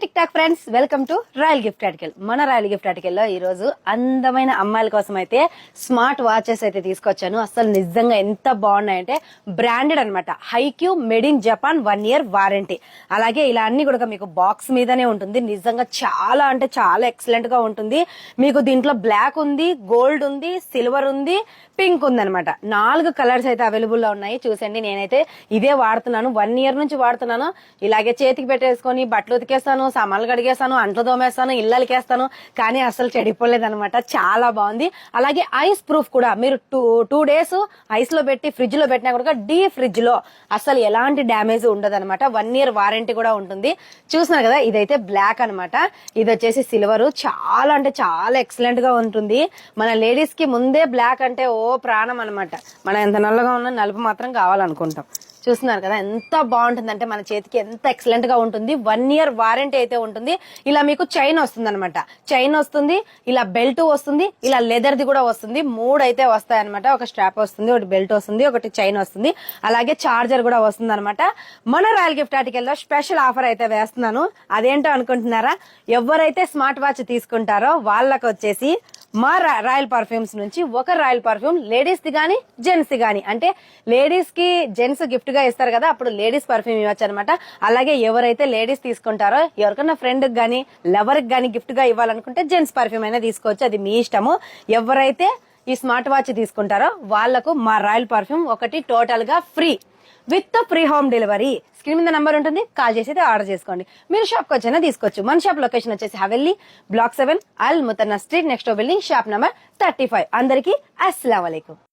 Tick talk friends, welcome to royal gift article. మన royal gift article లో ఈ రోజు అందమైన అమ్మాయిల కోసం అయితే స్మార్ట్ వాచెస్ అయితే తీసుకొచ్చాను. అసలు నిజంగా ఎంత బాగున్నాయంటే బ్రాండెడ్ అనమాట. Haikyuu made in Japan 1 year warranty. అలాగే ఇలా అన్ని కూడా మీకు బాక్స్ మీదనే ఉంటుంది. నిజంగా చాలా అంటే చాలా ఎక్సలెంట్ గా ఉంటుంది. మీకు దీంట్లో బ్లాక్ ఉంది, గోల్డ్ ఉంది, సిల్వర్ ఉంది, పింక్ ఉంది అనమాట. 4 కలర్స్ అయితే అవైలబుల్ లో ఉన్నాయి. చూసండి, నేనైతే ఇదే వాడుతున్నాను. 1 year నుంచి వాడుతున్నాను. ఇలాగే చేతికి పెట్టేసుకొని బట్టలు ఉతికేస్తాను, సామాన్లు కడిగేస్తాను, అంట్లు తోమేస్తాను, ఇళ్ళకేస్తాను, కానీ అసలు చెడిపోలేదు అనమాట. చాలా బాగుంది. అలాగే ఐస్ ప్రూఫ్ కూడా. మీరు టూ డేస్ ఐస్ లో పెట్టి ఫ్రిడ్జ్ లో పెట్టినా కూడా డీ ఫ్రిడ్జ్ లో అసలు ఎలాంటి డ్యామేజ్ ఉండదు అనమాట. 1 year వారంటీ కూడా ఉంటుంది. చూస్తున్నారు కదా, ఇదైతే బ్లాక్ అనమాట. ఇది వచ్చేసి సిల్వర్. చాలా అంటే చాలా ఎక్సలెంట్ గా ఉంటుంది. మన లేడీస్ కి ముందే బ్లాక్ అంటే ఓ ప్రాణం అనమాట. మనం ఎంత నల్లగా ఉన్నా నలుపు మాత్రం కావాలనుకుంటాం. చూస్తున్నారు కదా ఎంత బాగుంటుంది అంటే మన చేతికి ఎంత ఎక్సలెంట్ గా ఉంటుంది. 1 year వారంటీ అయితే ఉంటుంది. ఇలా మీకు చైన్ వస్తుంది అనమాట. చైన్ వస్తుంది, ఇలా బెల్ట్ వస్తుంది, ఇలా లెదర్ ది కూడా వస్తుంది. 3 అయితే వస్తాయి అనమాట. ఒక స్ట్రాప్ వస్తుంది, ఒకటి బెల్ట్ వస్తుంది, ఒకటి చైన్ వస్తుంది, అలాగే చార్జర్ కూడా వస్తుంది అనమాట. మన రాయల్ గిఫ్ట్ ఆర్టికల్ లో స్పెషల్ ఆఫర్ అయితే వేస్తున్నాను. అదేంటో అనుకుంటున్నారా? ఎవరైతే స్మార్ట్ వాచ్ తీసుకుంటారో వాళ్ళకి వచ్చేసి మా రాయల్ పర్ఫ్యూమ్స్ నుంచి ఒక రాయల్ పర్ఫ్యూమ్ లేడీస్ ది గానీ జెంట్స్ ది గానీ, అంటే లేడీస్ కి జెంట్స్ గిఫ్ట్ గా ఇస్తారు కదా, అప్పుడు లేడీస్ పర్ఫ్యూమ్ ఇవ్వచ్చు అనమాట. అలాగే ఎవరైతే లేడీస్ తీసుకుంటారో ఎవరికైనా ఫ్రెండ్ కి గానీ లవర్ కి గానీ గిఫ్ట్ గా ఇవ్వాలనుకుంటే జెంట్స్ పర్ఫ్యూమ్ అయినా తీసుకోవచ్చు. అది మీ ఇష్టము. ఎవరైతే ఈ స్మార్ట్ వాచ్ తీసుకుంటారో వాళ్లకు మా రాయల్ పర్ఫ్యూమ్ ఒకటి టోటల్ గా free with free home delivery. Screen మీద నంబర్ ఉంటుంది, కాల్ చేసి అయితే ఆర్డర్ చేసుకోండి. మీరు షాప్ కి వచ్చైనా తీసుకోవచ్చు. మన షాప్ లొకేషన్ వచ్చేసి Hawally block 7 Al Muthanna street, next building, shop number 35. అందరికీ అస్సలాము అలైకుం.